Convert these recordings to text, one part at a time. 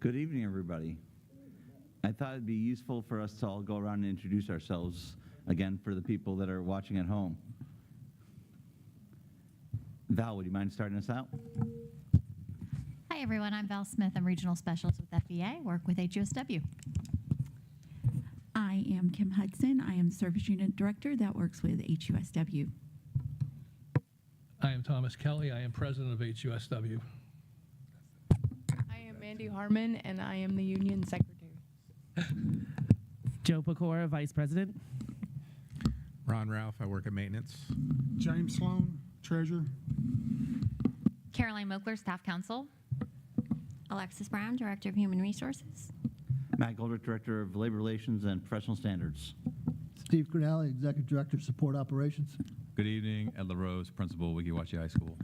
Good evening, everybody. I thought it'd be useful for us to all go around and introduce ourselves again for the people that are watching at home. Val, would you mind starting us out? Hi, everyone. I'm Val Smith. I'm Regional Specialist with FEA, work with HUSW. I am Kim Hudson. I am Service Unit Director that works with HUSW. I am Thomas Kelly. I am President of HUSW. I am Mandy Harmon, and I am the Union Secretary. Joe Pecora, Vice President. Ron Ralph, I work at maintenance. James Sloan, Treasurer. Caroline Mokler, Staff Counsel. Alexis Brown, Director of Human Resources. Matt Goldrick, Director of Labor Relations and Professional Standards. Steve Grinelli, Executive Director of Support Operations. Good evening, Ed LaRose, Principal, Wiki Waukee High School.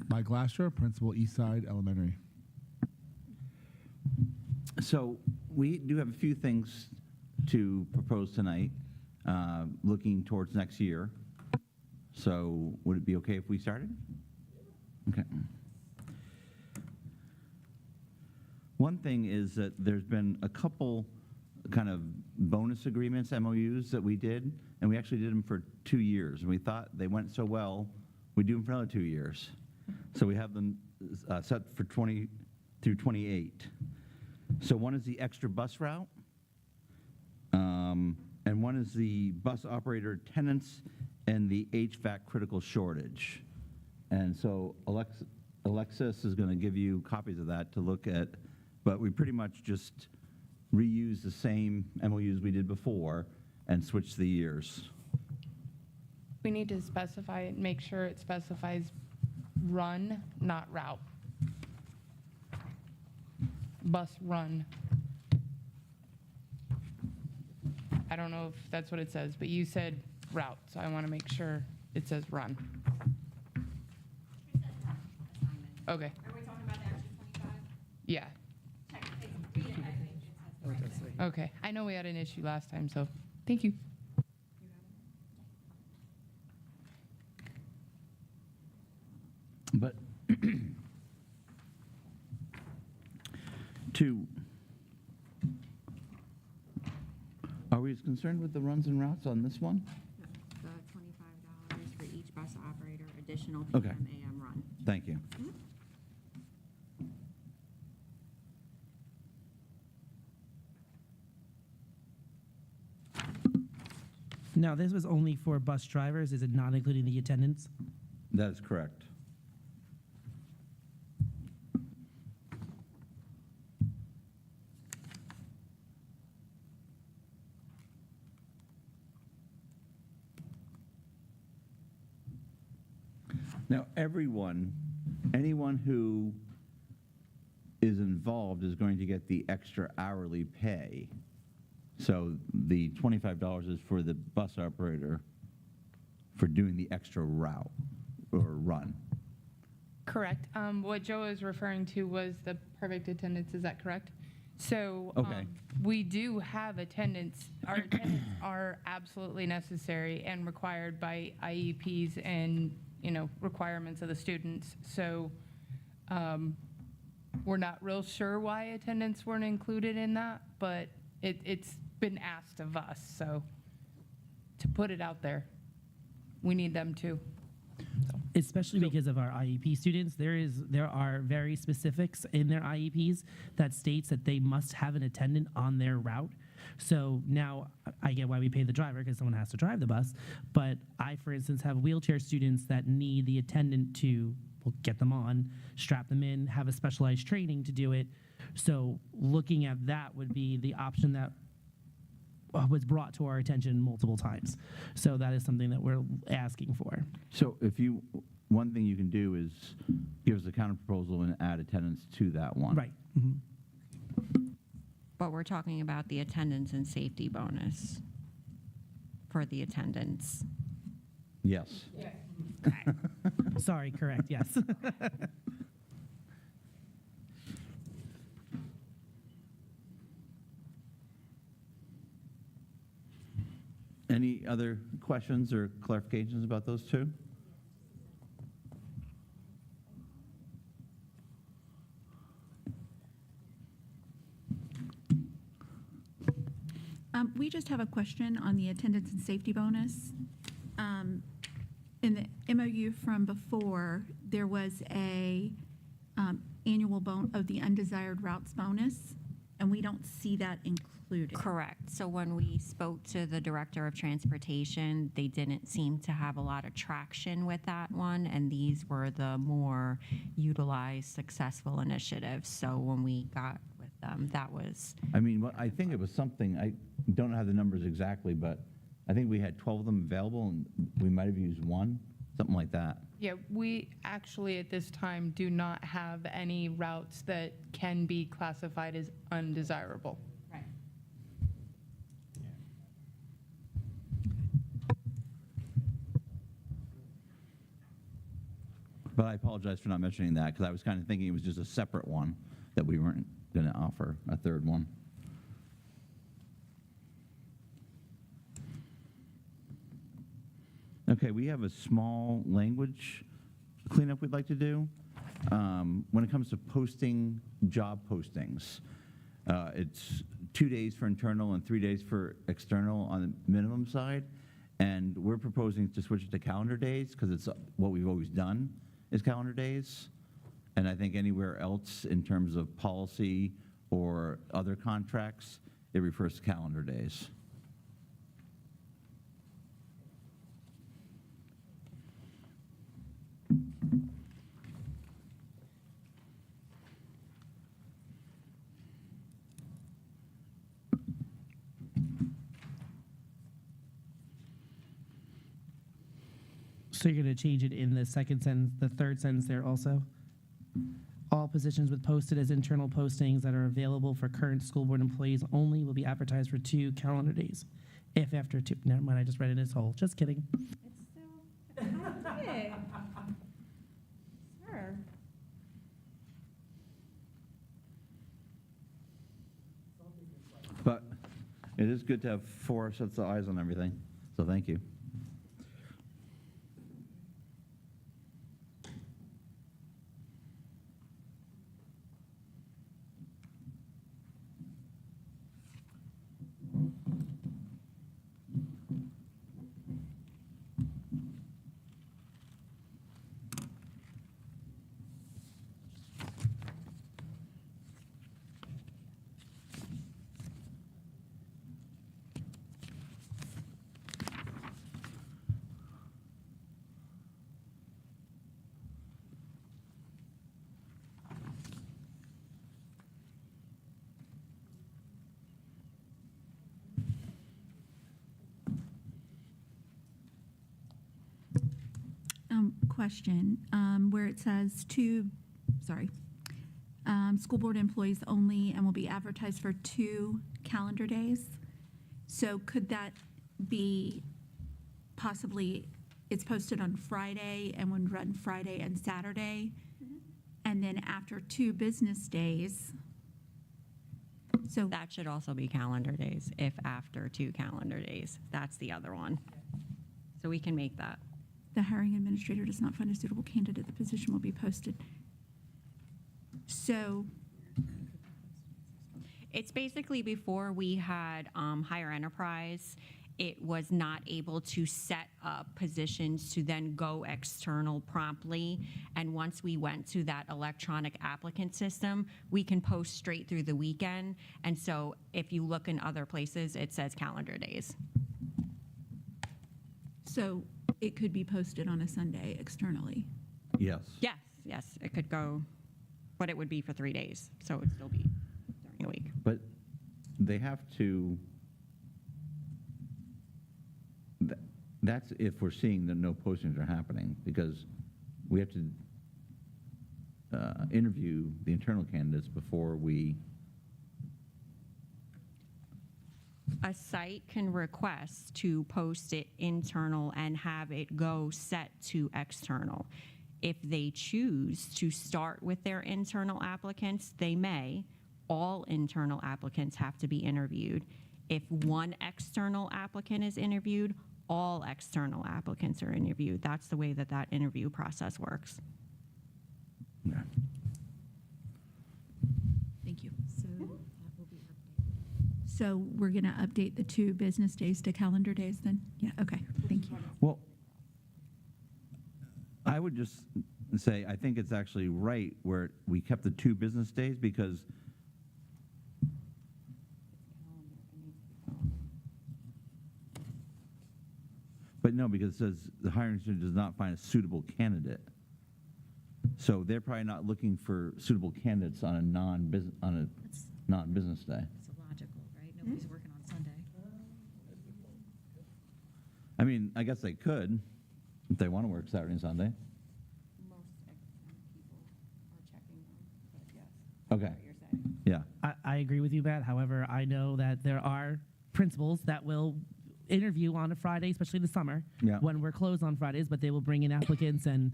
Mike Lastra, Principal, Eastside Elementary. So we do have a few things to propose tonight, looking towards next year. So would it be okay if we started? Okay. One thing is that there's been a couple kind of bonus agreements, MOUs, that we did, and we actually did them for 2 years. And we thought they went so well, we'd do them for another 2 years. So we have them set for 20 through 28. So one is the extra bus route, and one is the bus operator attendance and the HVAC critical shortage. And so Alexis is going to give you copies of that to look at, but we pretty much just reuse the same MOUs we did before and switch the years. We need to specify it, make sure it specifies run, not route. Bus run. I don't know if that's what it says, but you said route, so I want to make sure it says run. Okay. Are we talking about the extra 25? Yeah. Okay. I know we had an issue last time, so thank you. But are we as concerned with the runs and routes on this one? The $25 for each bus operator, additional Okay. PM/AM run. Thank you. Now, this was only for bus drivers. Is it not including the attendants? That is correct. Now, anyone who is involved is going to get the extra hourly pay. So the $25 is for the bus operator for doing the extra route or run. Correct. What Joe is referring to was the perfect attendance. Is that correct? So Okay. We do have attendance. Our attendants are absolutely necessary and required by IEPs and requirements of the students. So we're not real sure why attendants weren't included in that, but it's been asked of us. So to put it out there, we need them too. Especially because of our IEP students, there are very specifics in their IEPs that states that they must have an attendant on their route. So now I get why we pay the driver because someone has to drive the bus. But I, for instance, have wheelchair students that need the attendant to get them on, strap them in, have a specialized training to do it. So looking at that would be the option that was brought to our attention multiple times. So that is something that we're asking for. So one thing you can do is give us a counter proposal and add attendance to that one. Right. Mm-hmm. But we're talking about the attendance and safety bonus for the attendance. Yes. Okay. Sorry, correct, yes. Any other questions or clarifications about those two? we just have a question on the attendance and safety bonus. In the MOU from before, there was a annual of the undesired routes bonus, and we don't see that included. Correct. So when we spoke to the Director of Transportation, they didn't seem to have a lot of traction with that one, and these were the more utilized, successful initiatives. So when we got with them, that was, I mean, I think it was something, I don't have the numbers exactly, but I think we had 12 of them available, and we might have used one, something like that. Yeah, we actually at this time do not have any routes that can be classified as undesirable. right. But I apologize for not mentioning that, because I was kind of thinking it was just a separate one that we weren't going to offer, a third one. Okay, we have a small language cleanup we'd like to do. When it comes to posting job postings, it's 2 days for internal and 3 days for external on the minimum side. And we're proposing to switch it to calendar days because it's what we've always done is calendar days. And I think anywhere else in terms of policy or other contracts, it refers to calendar days. So you're going to change it in the second sentence, the third sentence there also? All positions with posted as internal postings that are available for current school board employees only will be advertised for 2 calendar days. If after 2, never mind, I just read it as whole. Just kidding. Sure. But it is good to have 4 sets of eyes on everything, so thank you. Question, where it says school board employees only and will be advertised for 2 calendar days. So could that be possibly, it's posted on Friday and would run Friday and Saturday, and then after 2 business days, so That should also be calendar days, if after 2 calendar days. That's the other one. So we can make that. the hiring administrator does not find a suitable candidate, the position will be posted. So, It's basically before we had Higher Enterprise, it was not able to set up positions to then go external promptly. And once we went to that electronic applicant system, we can post straight through the weekend. And so if you look in other places, it says calendar days. so it could be posted on a Sunday externally. Yes. Yes, yes, it could go, but it would be for 3 days. So it would still be during the week. But they have to, that's if we're seeing that no postings are happening, because we have to interview the internal candidates before we, A site can request to post it internal and have it go set to external. If they choose to start with their internal applicants, they may. All internal applicants have to be interviewed. If one external applicant is interviewed, all external applicants are interviewed. That's the way that that interview process works. Thank you. So So we're going to update the 2 business days to calendar days then? Yeah, okay, thank you. Well, I would just say, I think it's actually right where we kept the 2 business days because but no, because it says the hiring student does not find a suitable candidate. So they're probably not looking for suitable candidates on a non-business day. It's illogical, right? Nobody's working on Sunday. I mean, I guess they could if they want to work Saturday and Sunday. Most people are checking them, but yes. Okay. What you're saying. Yeah. I agree with you, Matt. However, I know that there are principals that will interview on a Friday, especially in the summer, Yeah. when we're closed on Fridays, but they will bring in applicants. And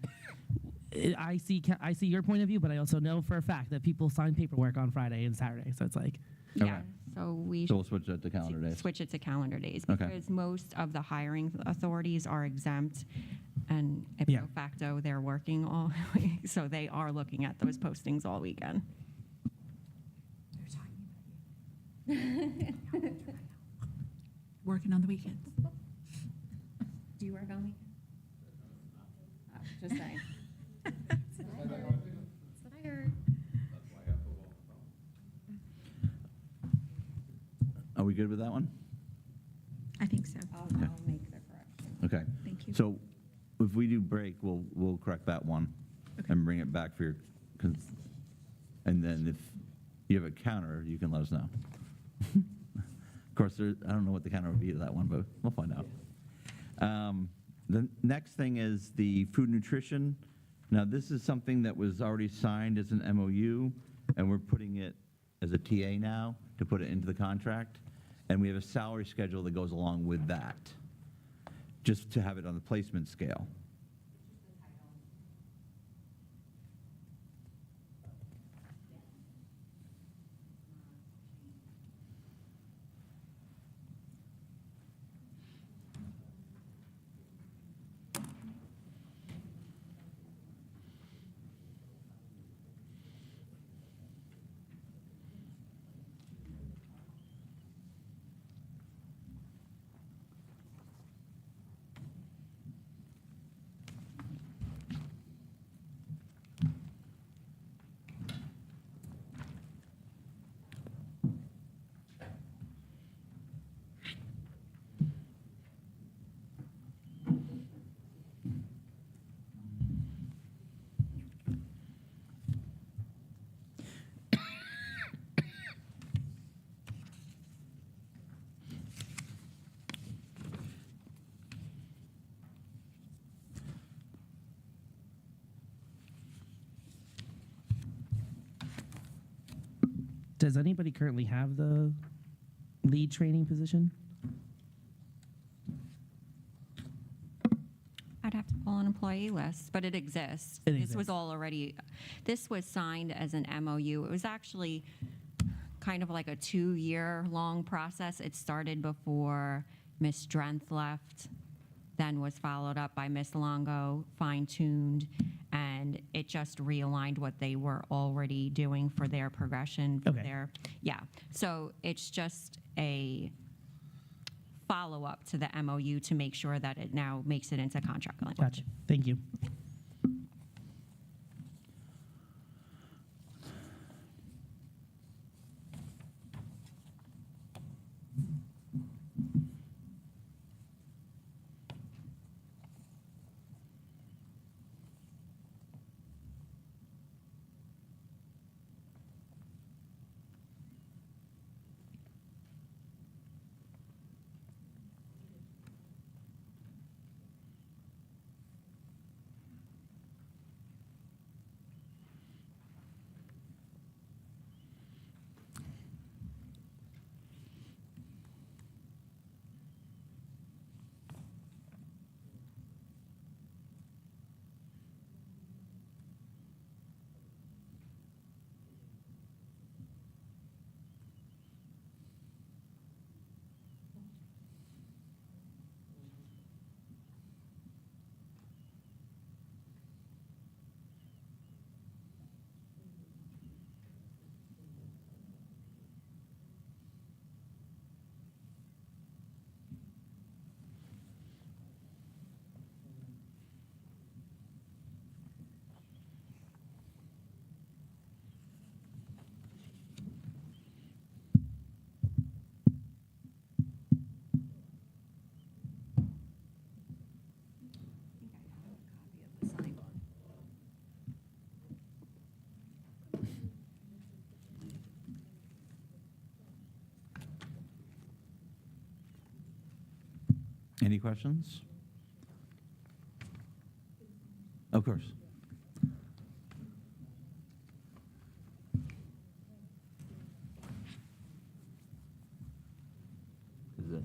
I see your point of view, but I also know for a fact that people sign paperwork on Friday and Saturday. So it's like, Yeah, Okay. so we So we'll switch that to calendar days. switch it to calendar days Okay. because most of the hiring authorities are exempt, and Yeah. ipso facto, they're working all, so they are looking at those postings all weekend. Working on the weekends. Do you work on weekends? Just saying. That's what I heard. Are we good with that one? I think so. I'll make the correction. Okay. Thank you. So if we do break, we'll correct that one and bring it back for your, and then if you have a counter, you can let us know. Of course, I don't know what the counter would be to that one, but we'll find out. The next thing is the food nutrition. Now, this is something that was already signed as an MOU, and we're putting it as a TA now to put it into the contract. And we have a salary schedule that goes along with that, just to have it on the placement scale. does anybody currently have the lead training position? I'd have to pull an employee list, but it exists. It This exists. was already, this was signed as an MOU. It was actually kind of like a 2-year-long process. It started before Miss Strength left, then was followed up by Miss Longo, fine-tuned, and it just realigned what they were already doing for their progression. For Okay. their, yeah. So it's just a follow-up to the MOU to make sure that it now makes it into contract language. Gotcha. Thank you. Any questions? Of course. Is it?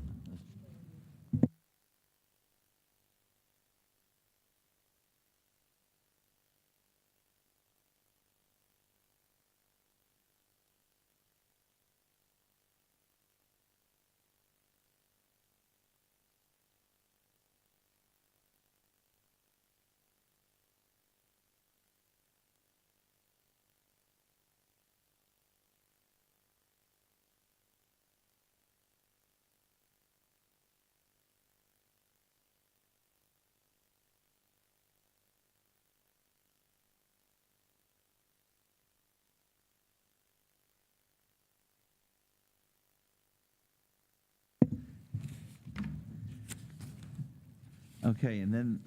Okay, and then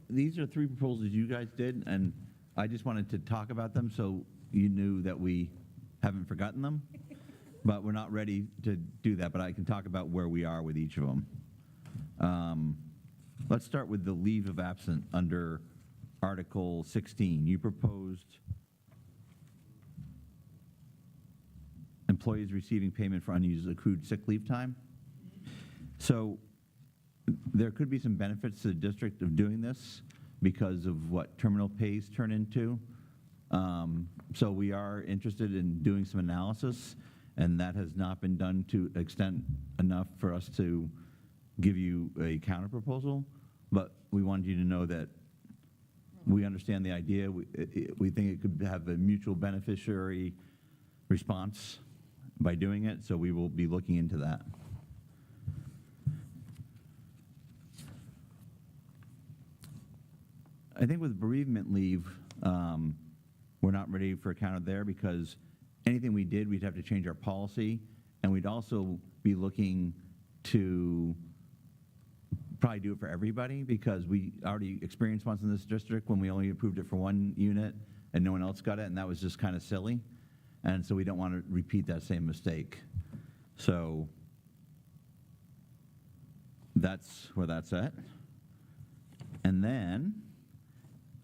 these are 3 proposals you guys did, and I just wanted to talk about them so you knew that we haven't forgotten them, but we're not ready to do that, but I can talk about where we are with each of them. Let's start with the leave of absence under Article 16. You proposed employees receiving payment for unused accrued sick leave time. So there could be some benefits to the district of doing this because of what terminal pays turn into. So we are interested in doing some analysis, and that has not been done to extent enough for us to give you a counter proposal. But we wanted you to know that we understand the idea. We think it could have a mutual beneficiary response by doing it, so we will be looking into that. I think with bereavement leave, we're not ready for a counter there because anything we did, we'd have to change our policy, and we'd also be looking to probably do it for everybody because we already experienced once in this district when we only approved it for 1 unit and no one else got it, and that was just kind of silly. And so we don't want to repeat that same mistake. So that's where that's at. And then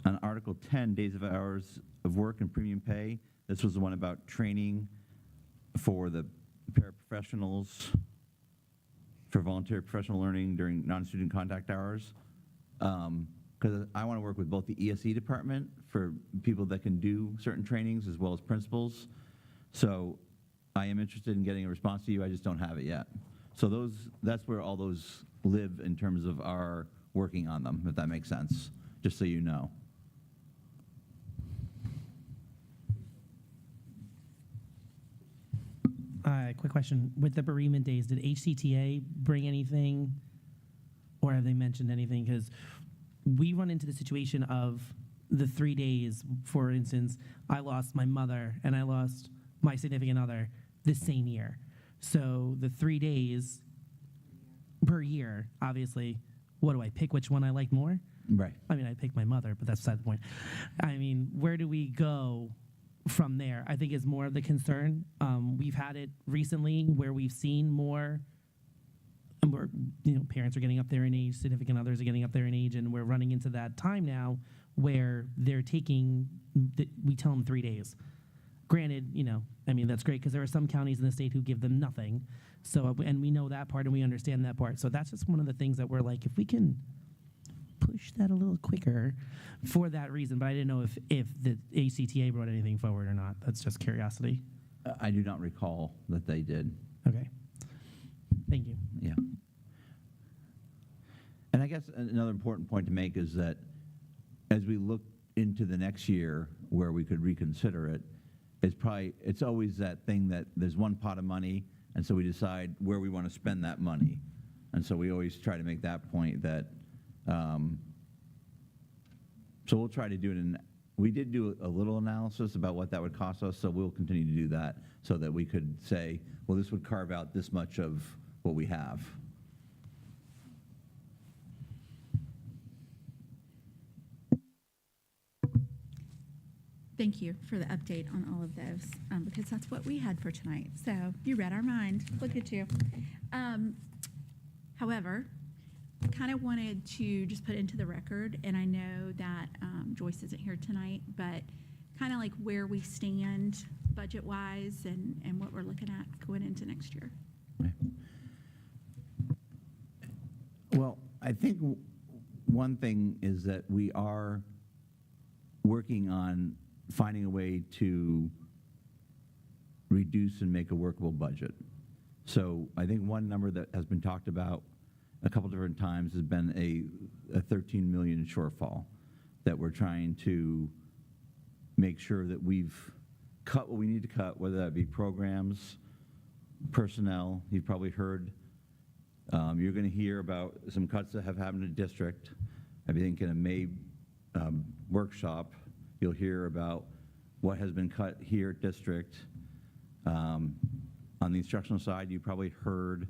on Article 10, days of hours of work and premium pay, this was the one about training for the paraprofessionals for voluntary professional learning during non-student contact hours. Because I want to work with both the ESE department for people that can do certain trainings as well as principals. So I am interested in getting a response to you, I just don't have it yet. So that's where all those live in terms of our working on them, if that makes sense, just so you know. Quick question. With the bereavement days, did HCTA bring anything or have they mentioned anything? Because we run into the situation of the 3 days, for instance, I lost my mother and I lost my significant other the same year. So the 3 days per year, obviously, what do I pick? Which one I like more? Right. I mean, I pick my mother, but that's beside the point. I mean, where do we go from there? I think is more of the concern. We've had it recently where we've seen more, and we're, parents are getting up there in age, significant others are getting up there in age, and we're running into that time now where they're taking, we tell them 3 days. Granted, I mean, that's great because there are some counties in the state who give them nothing. So, and we know that part and we understand that part. So that's just one of the things that we're like, if we can push that a little quicker for that reason. But I didn't know if the ACTA brought anything forward or not. That's just curiosity. I do not recall that they did. Okay. Thank you. Yeah. And I guess another important point to make is that as we look into the next year where we could reconsider it, it's always that thing that there's one pot of money, and so we decide where we want to spend that money. And so we always try to make that point that, so we'll try to do it we did do a little analysis about what that would cost us, so we'll continue to do that so that we could say, well, this would carve out this much of what we have. Thank you for the update on all of those, because that's what we had for tonight. So you read our mind. Look at you. However, I kind of wanted to just put into the record, and I know that Joyce isn't here tonight, but kind of like where we stand budget-wise and what we're looking at going into next year. Well, I think one thing is that we are working on finding a way to reduce and make a workable budget. So I think one number that has been talked about a couple different times has been a 13 million shortfall that we're trying to make sure that we've cut what we need to cut, whether that be programs, personnel. You've probably heard, you're going to hear about some cuts that have happened in the district. I think in a May workshop, you'll hear about what has been cut here at district. On the instructional side, you probably heard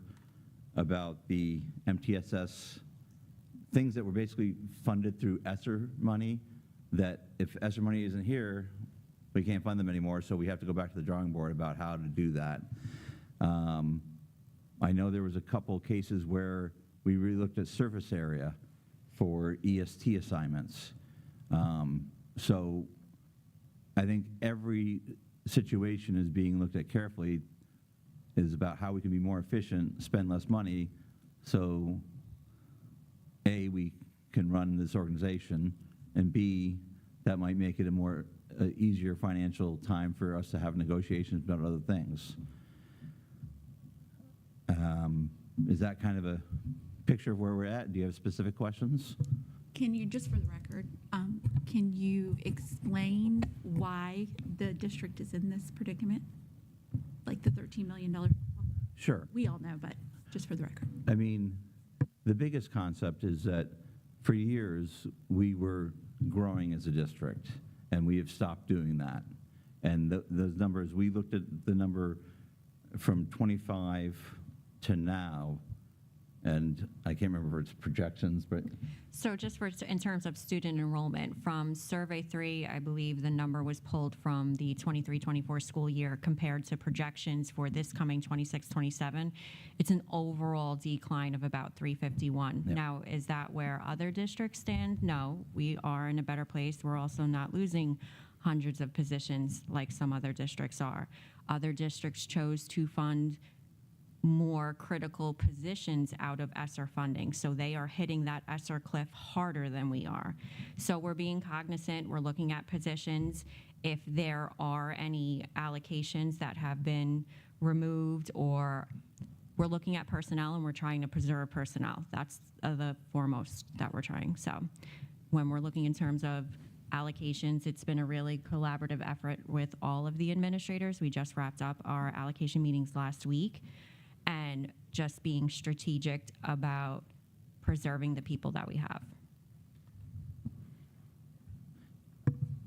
about the MTSS things that were basically funded through ESSER money, that if ESSER money isn't here, we can't fund them anymore, so we have to go back to the drawing board about how to do that. I know there was a couple cases where we really looked at surface area for EST assignments. So I think every situation is being looked at carefully, is about how we can be more efficient, spend less money, so A, we can run this organization, and B, that might make it a more easier financial time for us to have negotiations about other things. Is that kind of a picture of where we're at? Do you have specific questions? Can you, just for the record, can you explain why the district is in this predicament? Like the $13 million? Sure. We all know, but just for the record. I mean, the biggest concept is that for years, we were growing as a district, and we have stopped doing that. And those numbers, we looked at the number from 25 to now, and I can't remember its projections, but So just for, in terms of student enrollment, from Survey 3, I believe the number was pulled from the 23-24 school year compared to projections for this coming 26-27. It's an overall decline of about 351. Yep. Now, is that where other districts stand? No, we are in a better place. We're also not losing hundreds of positions like some other districts are. Other districts chose to fund more critical positions out of ESSER funding. So they are hitting that ESSER cliff harder than we are. So we're being cognizant, we're looking at positions. If there are any allocations that have been removed, or we're looking at personnel and we're trying to preserve personnel. That's the foremost that we're trying. So when we're looking in terms of allocations, it's been a really collaborative effort with all of the administrators. We just wrapped up our allocation meetings last week, and just being strategic about preserving the people that we have.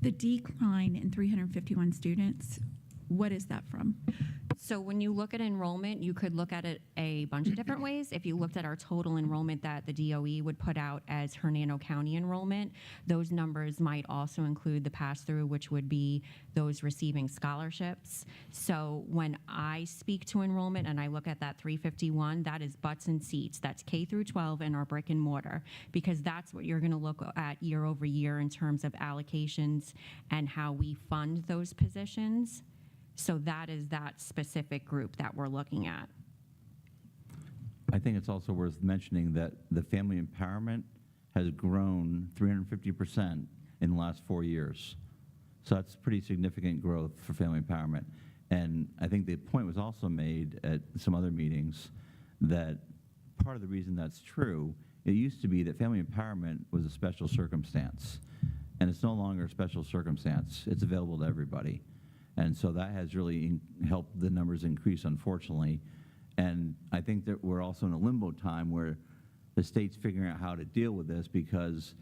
The decline in 351 students, what is that from? So when you look at enrollment, you could look at it a bunch of different ways. If you looked at our total enrollment that the DOE would put out as Hernando County enrollment, those numbers might also include the pass-through, which would be those receiving scholarships. So when I speak to enrollment and I look at that 351, that is butts and seats. That's K through 12 in our brick and mortar, because that's what you're going to look at year over year in terms of allocations and how we fund those positions. So that is that specific group that we're looking at. I think it's also worth mentioning that the family empowerment has grown 350% in the last 4 years. So that's pretty significant growth for family empowerment. And I think the point was also made at some other meetings that part of the reason that's true, it used to be that family empowerment was a special circumstance. And it's no longer a special circumstance. It's available to everybody. And so that has really helped the numbers increase, unfortunately. And I think that we're also in a limbo time where the state's figuring out how to deal with this, because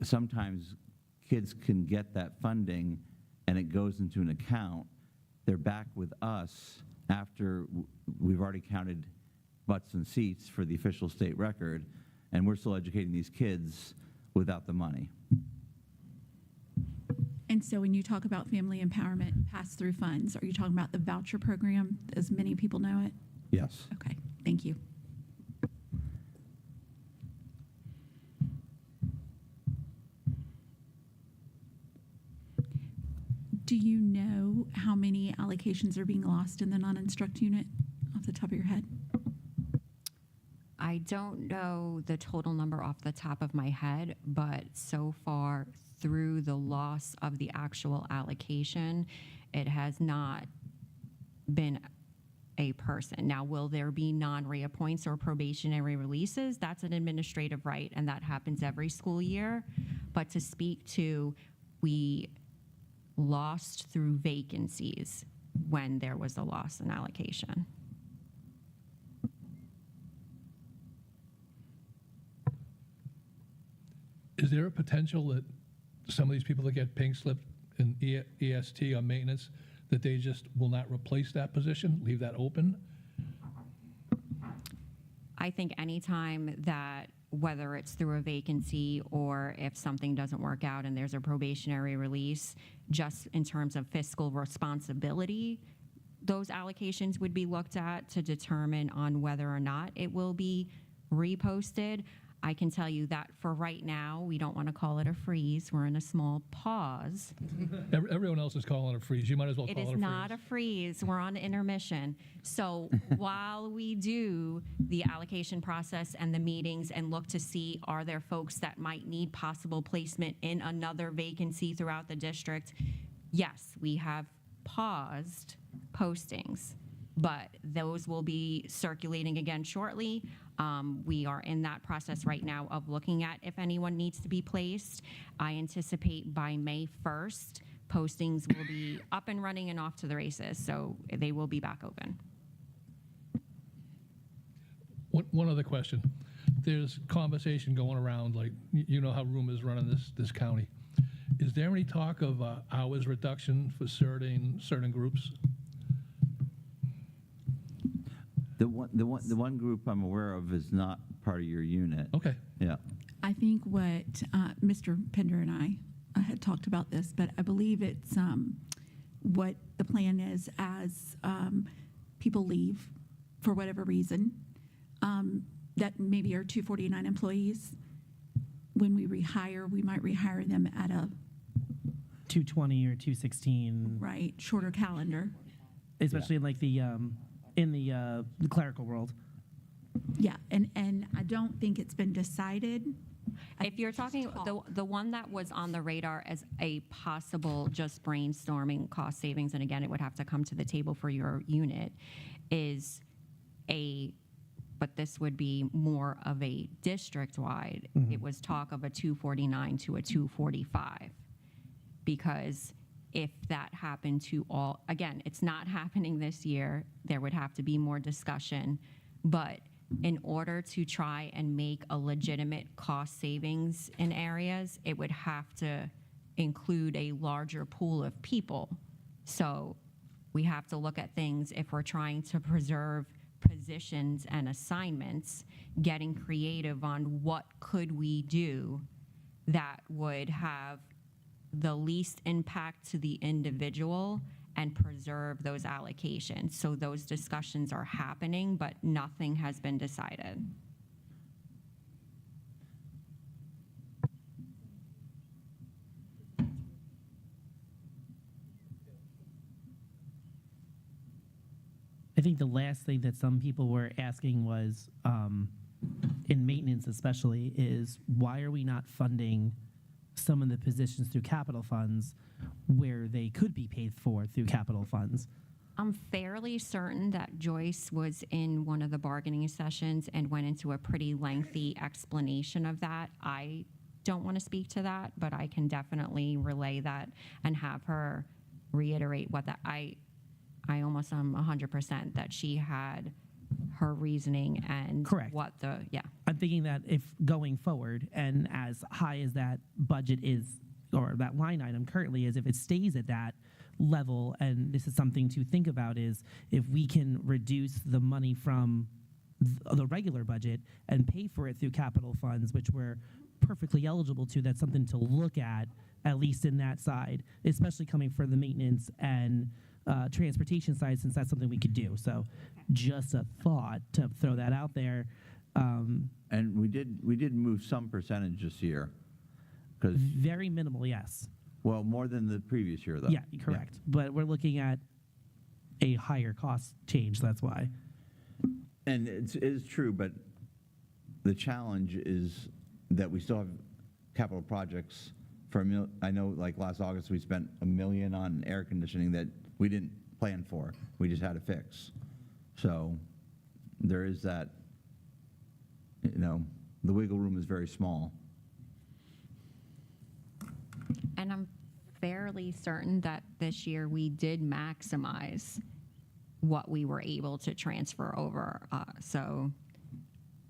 sometimes kids can get that funding and it goes into an account. They're back with us after we've already counted butts and seats for the official state record, and we're still educating these kids without the money. And so when you talk about family empowerment pass-through funds, are you talking about the voucher program, as many people know it? Yes. Okay, thank you. Do you know how many allocations are being lost in the non-instruct unit off the top of your head? I don't know the total number off the top of my head, but so far through the loss of the actual allocation, it has not been a person. Now, will there be non-reappoints or probationary releases? That's an administrative right, and that happens every school year. But to speak to, we lost through vacancies when there was a loss in allocation. Is there a potential that some of these people that get pink slipped in EST on maintenance, that they just will not replace that position, leave that open? I think anytime that, whether it's through a vacancy or if something doesn't work out and there's a probationary release, just in terms of fiscal responsibility, those allocations would be looked at to determine on whether or not it will be reposted. I can tell you that for right now, we don't want to call it a freeze. We're in a small pause. Everyone else is calling it a freeze. You might as well It call it a is freeze. not a freeze. We're on intermission. So while we do the allocation process and the meetings and look to see are there folks that might need possible placement in another vacancy throughout the district, yes, we have paused postings, but those will be circulating again shortly. We are in that process right now of looking at if anyone needs to be placed. I anticipate by May 1st, postings will be up and running and off to the races, so they will be back open. One other question. There's conversation going around, like, you know how rumors run in this county. Is there any talk of hours reduction for certain groups? The one group I'm aware of is not part of your unit. Okay. Yeah. I think what Mr. Pender and I had talked about this, but I believe it's what the plan is as people leave for whatever reason, that maybe are 249 employees. When we rehire, we might rehire them at a 220 or 216, right shorter calendar. especially in the clerical world. Yeah, and I don't think it's been decided. If you're talking, the one that was on the radar as a possible just brainstorming cost savings, and again, it would have to come to the table for your unit, is but this would be more of a district-wide. Mm-hmm. It was talk of a 249 to a 245. Because if that happened to all, again, it's not happening this year, there would have to be more discussion. But in order to try and make a legitimate cost savings in areas, it would have to include a larger pool of people. So we have to look at things if we're trying to preserve positions and assignments, getting creative on what could we do that would have the least impact to the individual and preserve those allocations. So those discussions are happening, but nothing has been decided. I think the last thing that some people were asking was, in maintenance especially, is why are we not funding some of the positions through capital funds where they could be paid for through capital funds? I'm fairly certain that Joyce was in one of the bargaining sessions and went into a pretty lengthy explanation of that. I don't want to speak to that, but I can definitely relay that and have her reiterate what that, I almost am 100% that she had her reasoning and Correct. what the, yeah. I'm thinking that if going forward, and as high as that budget is, or that line item currently is, if it stays at that level, and this is something to think about, is if we can reduce the money from the regular budget and pay for it through capital funds, which we're perfectly eligible to. That's something to look at least in that side, especially coming from the maintenance and transportation side, since that's something we could do. So just a thought to throw that out there. And we did move some percentage this year, because, Very minimal, yes. well, more than the previous year, though. Yeah, correct. But we're looking at a higher cost change, that's why. And it is true, but the challenge is that we still have capital projects for I know, like last August, we spent $1 million on air conditioning that we didn't plan for. We just had to fix. So there is that, the wiggle room is very small. And I'm fairly certain that this year we did maximize what we were able to transfer over. So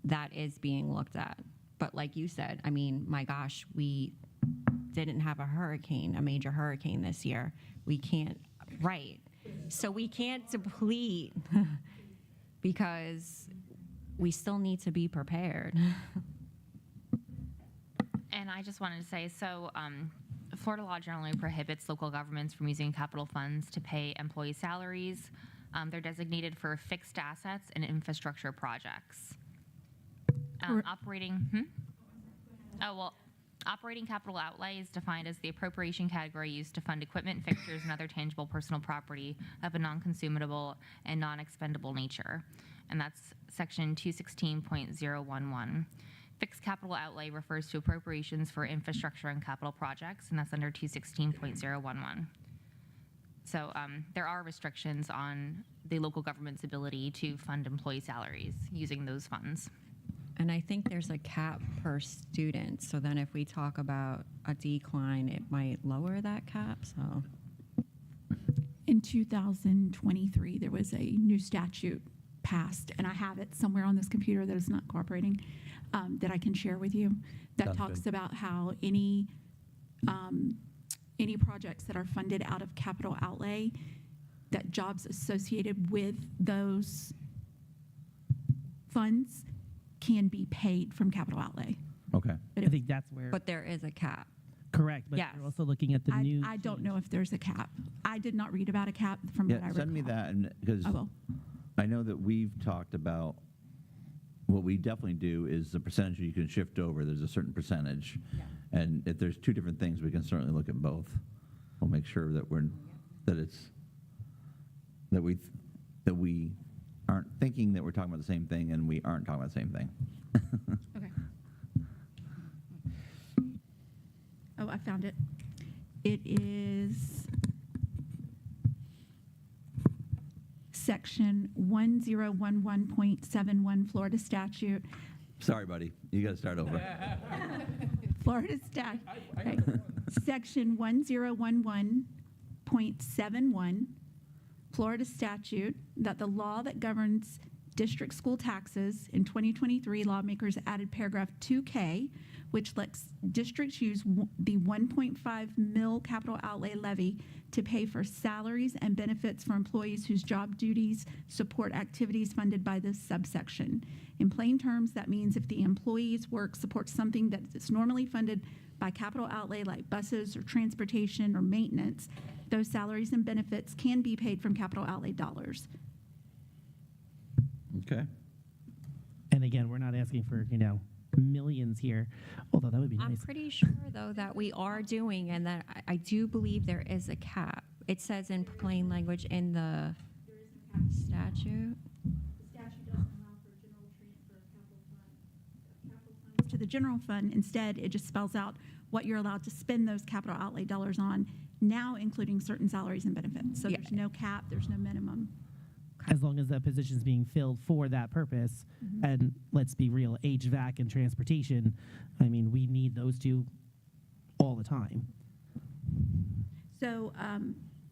that is being looked at. But like you said, I mean, my gosh, we didn't have a major hurricane this year. We can't, right. So we can't deplete because we still need to be prepared. And I just wanted to say, so Florida law generally prohibits local governments from using capital funds to pay employee salaries. They're designated for fixed assets and infrastructure projects. Operating capital outlay is defined as the appropriation category used to fund equipment, fixtures, and other tangible personal property of a non-consumable and non-expendable nature. And that's section 216.011. Fixed capital outlay refers to appropriations for infrastructure and capital projects, and that's under 216.011. So there are restrictions on the local government's ability to fund employee salaries using those funds. And I think there's a cap per student. So then if we talk about a decline, it might lower that cap. So In 2023, there was a new statute passed, and I have it somewhere on this computer that is not cooperating, that I can share with you, that Sounds talks good. about how any projects that are funded out of capital outlay, that jobs associated with those funds can be paid from capital outlay. Okay. But I think that's where, but there is a cap. correct, but Yes. you're also looking at the new. I don't know if there's a cap. I did not read about a cap from what I Yeah, recall. send me that, and because I will. I know that we've talked about what we definitely do is the percentage you can shift over. There's a certain percentage, and if there's two different things, we can certainly look at both. We'll make sure that we aren't thinking that we're talking about the same thing, and we aren't talking about the same thing. Okay. Oh, I found it. It is section 1011.71 Florida statute. Sorry, buddy, you got to start over. Florida statute. Okay. Section 1011.71 Florida statute, that the law that governs district school taxes in 2023, lawmakers added paragraph 2K, which lets districts use the 1.5 mil capital outlay levy to pay for salaries and benefits for employees whose job duties support activities funded by this subsection. In plain terms, that means if the employee's work supports something that is normally funded by capital outlay like buses or transportation or maintenance, those salaries and benefits can be paid from capital outlay dollars. Okay. And again, we're not asking for, millions here, although that would be I'm nice. pretty sure, though, that we are doing, and that I do believe there is a cap. It says in plain language in the statute. To the general fund. Instead, it just spells out what you're allowed to spend those capital outlay dollars on, now including certain salaries and benefits. So Yeah. there's no cap, there's no minimum. As long as that position is being filled for that purpose. And let's be real, HVAC and transportation, I mean, we need those two all the time. So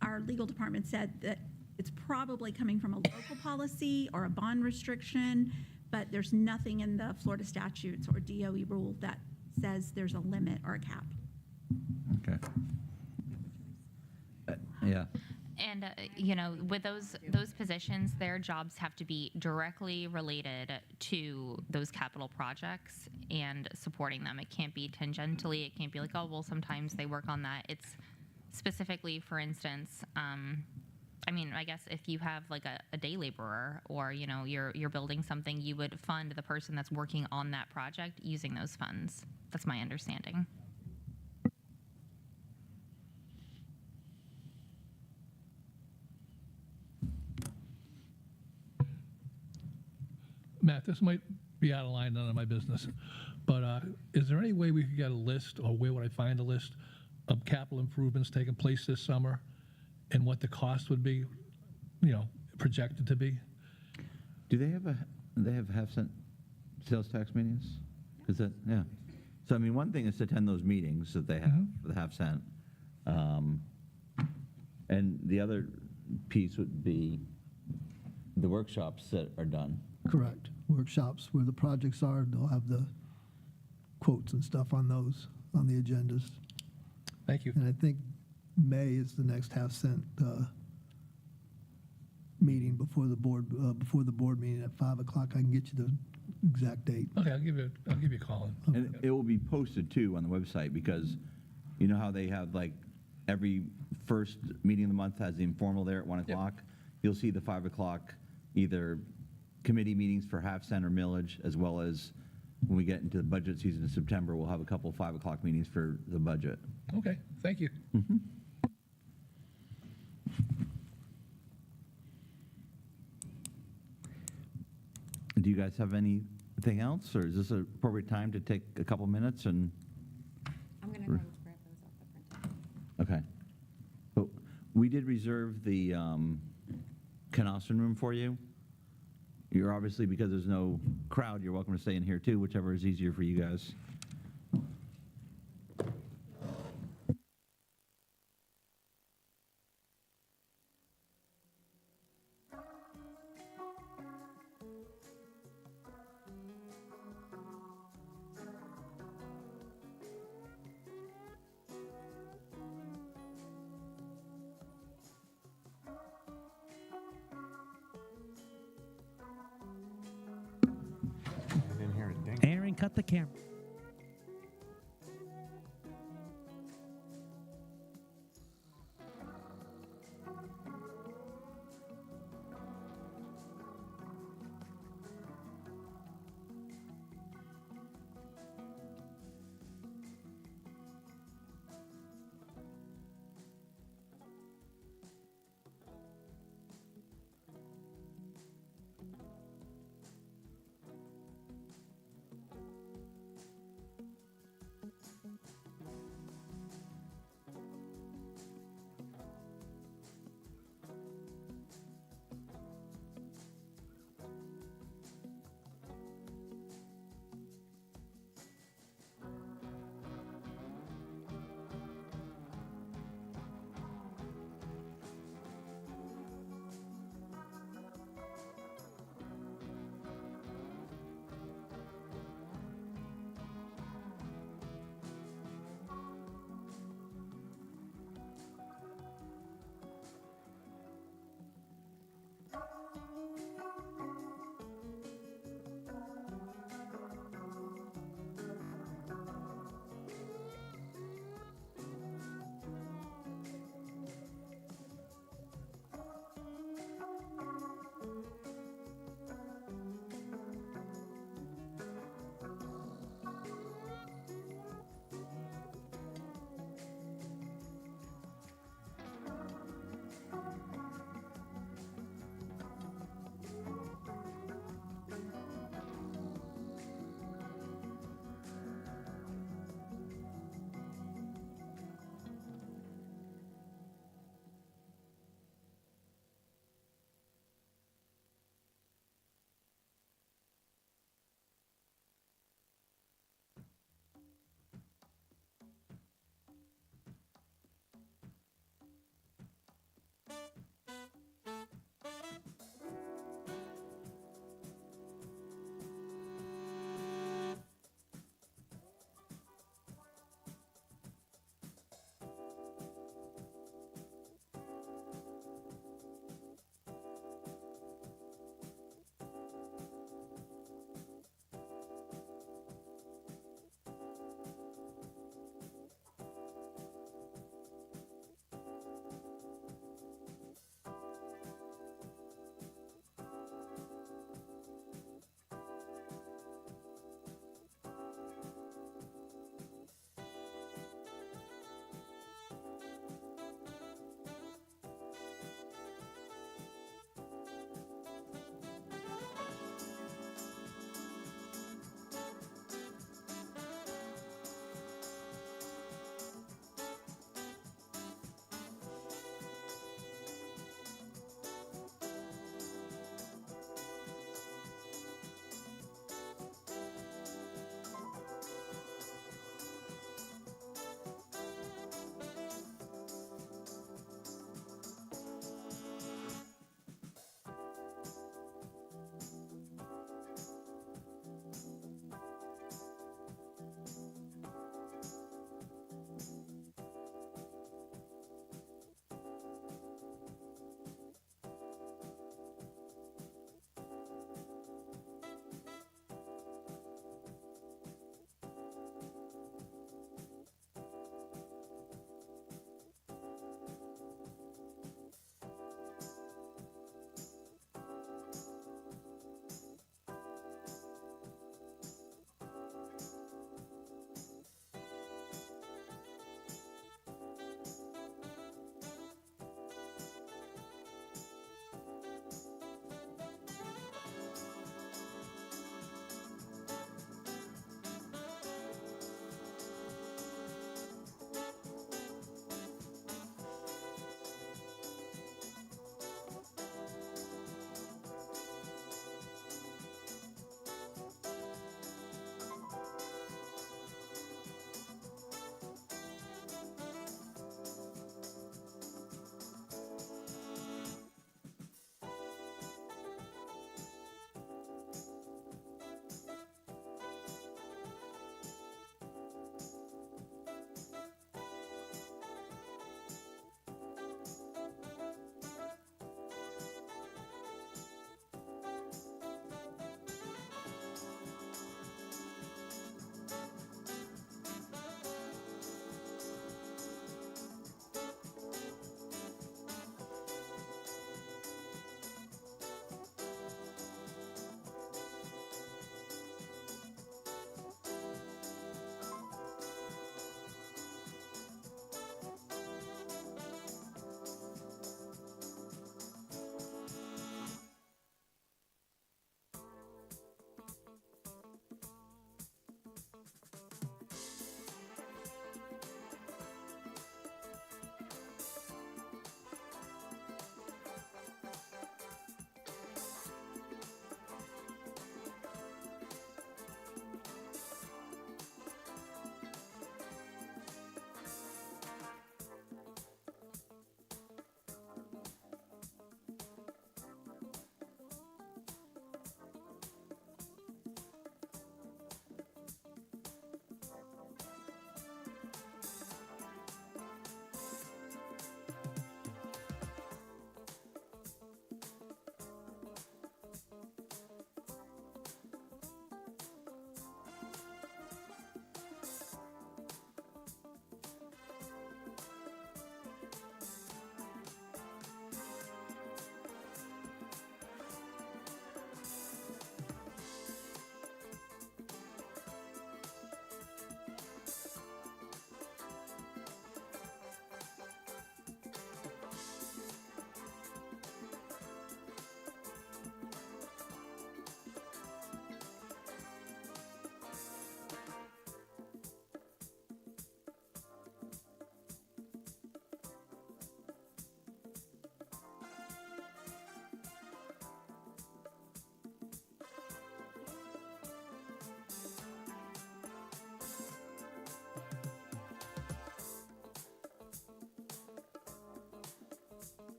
our legal department said that it's probably coming from a local policy or a bond restriction, but there's nothing in the Florida statutes or DOE rule that says there's a limit or a cap. Okay. Yeah. And you know, with those positions, their jobs have to be directly related to those capital projects and supporting them. It can't be tangentially. It can't be like, oh, well, sometimes they work on that. It's specifically, for instance, I mean, I guess if you have like a day laborer, or you know, you're building something, you would fund the person that's working on that project using those funds. That's my understanding. Matt, this might be out of line, none of my business, but is there any way we could get a list, or where would I find a list of capital improvements taking place this summer and what the cost would be, you know, projected to be? Do they have half-cent sales tax meetings? Is that, yeah. So, I mean, one thing is to attend those meetings that they have for the half-cent. And the other piece would be the workshops that are done. Correct. Workshops where the projects are, they'll have the quotes and stuff on those, on the agendas. Thank you. And I think May is the next half-cent meeting before the board meeting at 5 o'clock. I can get you the exact date. Okay, I'll give you a call. And it will be posted too on the website, because you know how they have like every first meeting of the month has the informal there at 1 o'clock? You'll see the 5 o'clock either committee meetings for half-cent or millage, as well as when we get into the budget season in September, we'll have a couple 5 o'clock meetings for the budget. Okay, thank you. Do you guys have anything else, or is this an appropriate time to take a couple minutes and? I'm going to go and grab those off the printer. Okay. But we did reserve the Canaston room for you. You're obviously, because there's no crowd, you're welcome to stay in here too, whichever is easier for you guys. I didn't hear it ding. Aaron, cut the camera.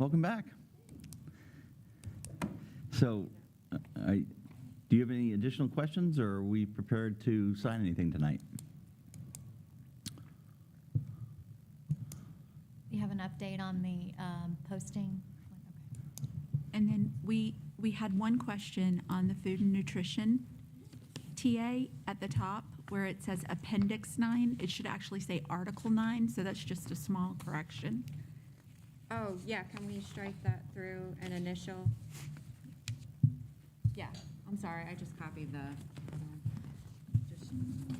welcome back. So, do you have any additional questions, or are we prepared to sign anything tonight? You have an update on the posting? And then we had one question on the food and nutrition TA at the top where it says Appendix 9. It should actually say Article 9, so that's just a small correction. Oh, yeah, can we strike that through an initial? Yeah, I'm sorry, I just copied the, just on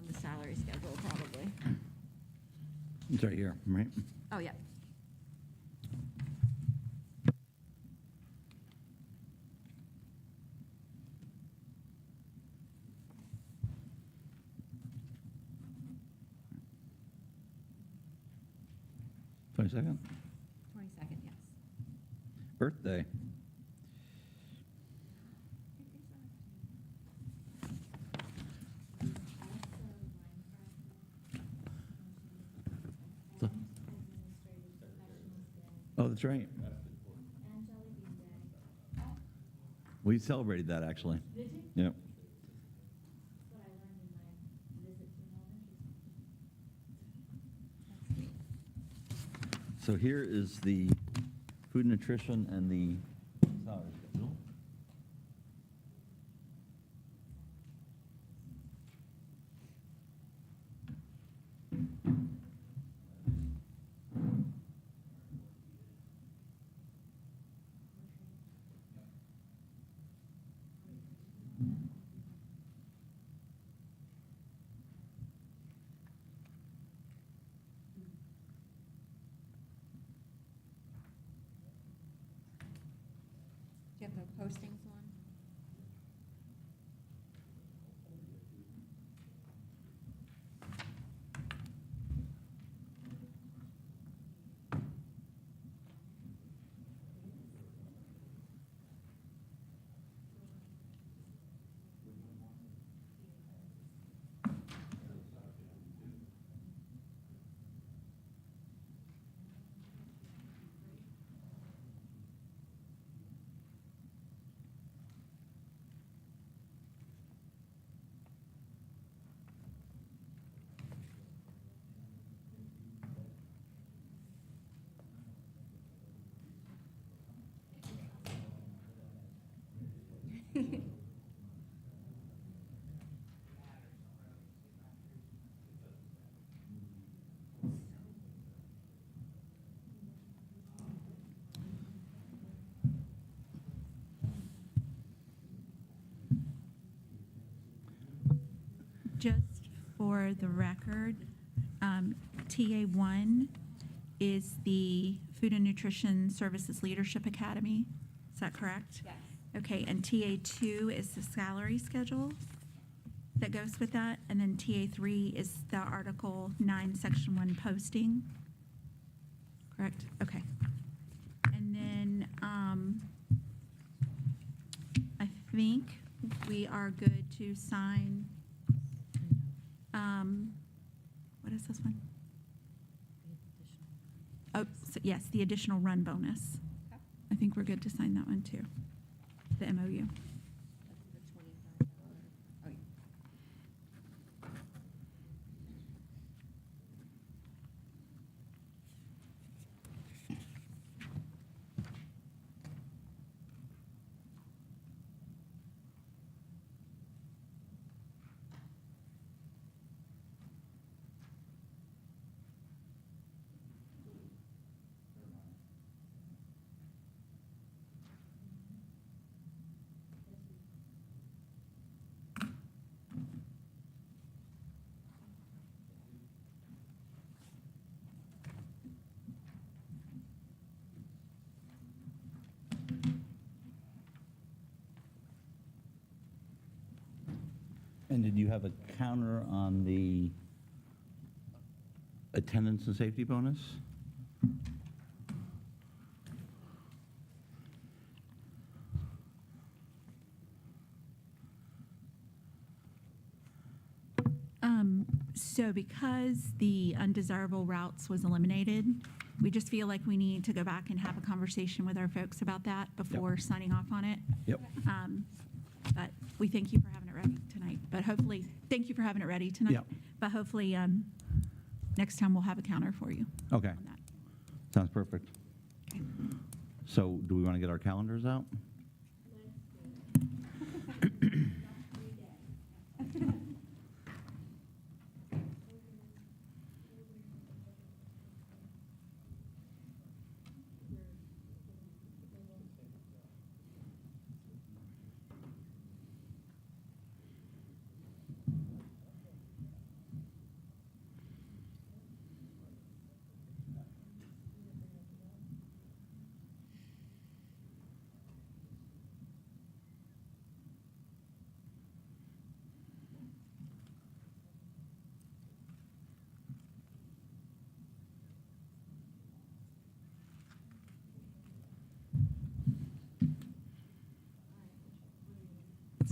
the salary schedule, probably. It's right here, right? Oh, yeah. Second. 22nd, yes. Birthday. Oh, that's right. We celebrated that, actually. Did you? Yep. So here is the food and nutrition and the salary schedule. Do you have the postings one? Just for the record, TA1 is the Food and Nutrition Services Leadership Academy. Is that correct? Yes. Okay, and TA2 is the salary schedule that goes with that, and then TA3 is the Article 9, Section 1 posting. Correct? Okay. And then I think we are good to sign. What is this one? Oh, so yes, the additional run bonus. Okay. I think we're good to sign that one too, the MOU. That's the $25. Oh, yeah. And did you have a counter on the attendance and safety bonus? So because the undesirable routes was eliminated, we just feel like we need to go back and have a conversation with our folks about that before signing off on it. Yep. But we thank you for having it ready tonight. But hopefully, thank you for having it ready tonight. Yep. But hopefully, next time we'll have a counter for you Okay, on that. sounds perfect. So do we want to get our calendars out?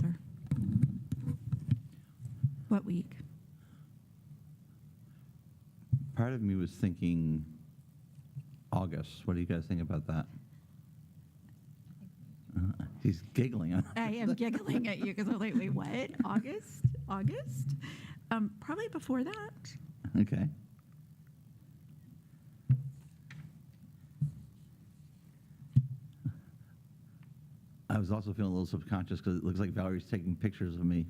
Sir. What week? Part of me was thinking August. What do you guys think about that? He's giggling. I am giggling at you because I'm like, wait, what? August? August? Probably before that. Okay. I was also feeling a little subconscious because it looks like Valerie's taking pictures of me.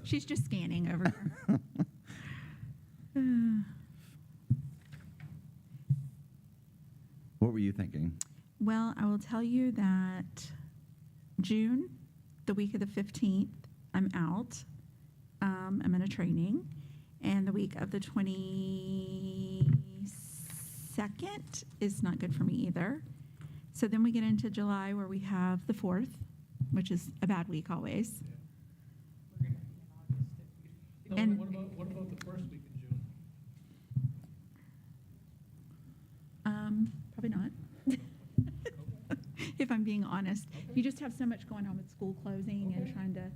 She's just scanning over here. What were you thinking? Well, I will tell you that June, the week of the 15th, I'm out. I'm in a training. And the week of the 22nd is not good for me either. So then we get into July where we have the 4th, which is a bad week always. No, And- what about the first week in June? Probably not. If I'm being honest. You just have so much going on with school closing and trying to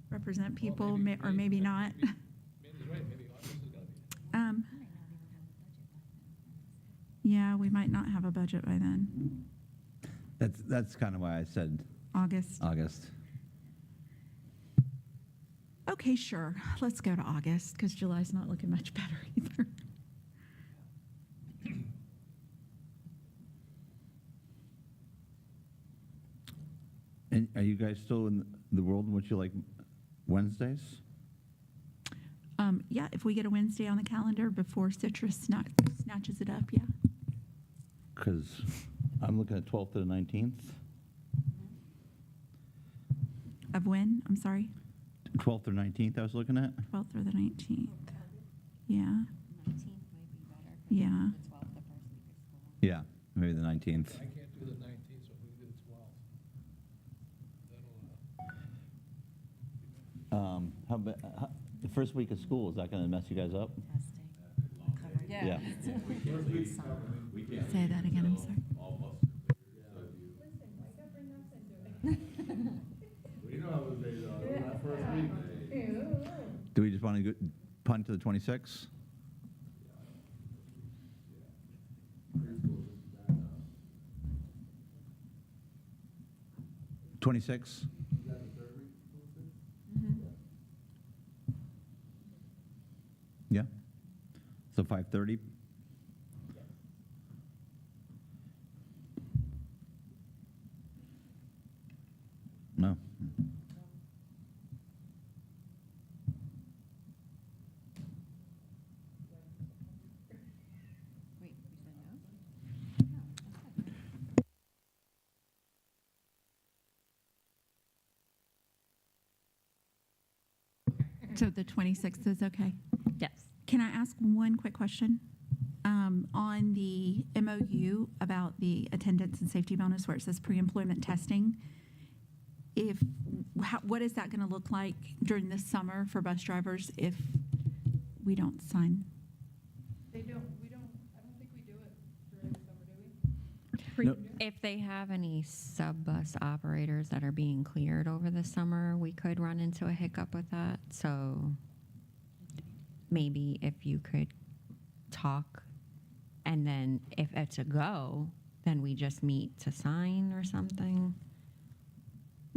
represent people, or maybe not. Mandy's right, maybe August is gonna be. Yeah, we might not have a budget by then. That's kind of why I said August. August. Okay, sure. Let's go to August because July's not looking much better either. And are you guys still in the world in which you like Wednesdays? Yeah, if we get a Wednesday on the calendar before Citrus snatches it up, yeah. Because I'm looking at 12th to the 19th. Of when? I'm sorry. 12th or 19th I was looking at. 12th or the 19th. Yeah. 19th might be better. Yeah. The 12th, the first week of school. Yeah, maybe the 19th. I can't do the 19th, so if we can do the 12th. The first week of school, is that going to mess you guys up? Yeah. Say that again, I'm sorry. Do we just want to punt to the 26th? '26? Yeah. So 5:30? No. Wait, you said no? So the 26th is okay. Yes. Can I ask one quick question? On the MOU about the attendance and safety bonus where it says pre-employment testing, what is that going to look like during the summer for bus drivers if we don't sign? We don't, I don't think we do it during the summer, do we? No, If they have any sub-bus operators that are being cleared over the summer, we could run into a hiccup with that. So maybe if you could talk, and then if it's a go, then we just meet to sign or something.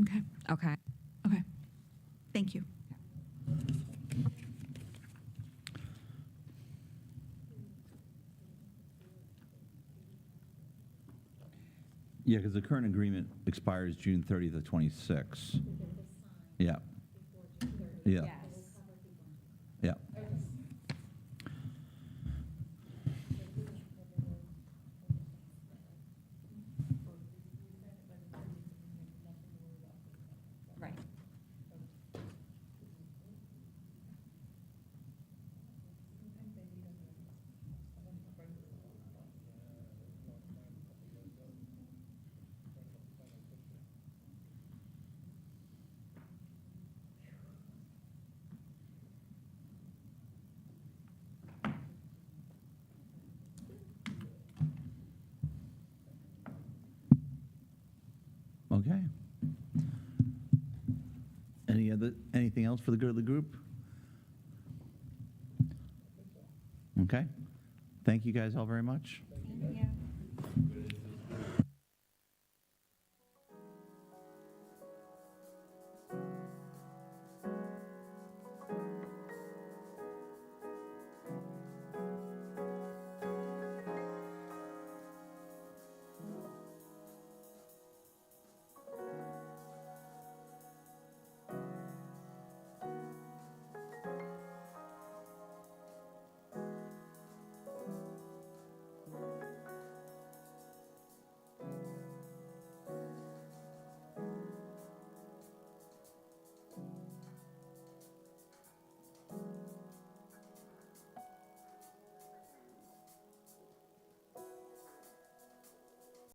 Okay, Okay. okay. Thank you. Yeah, because the current agreement expires June 30th of '26. Yeah. Yeah. Yeah. Right. Okay. Anything else for the good of the group? Okay. Thank you guys all very much.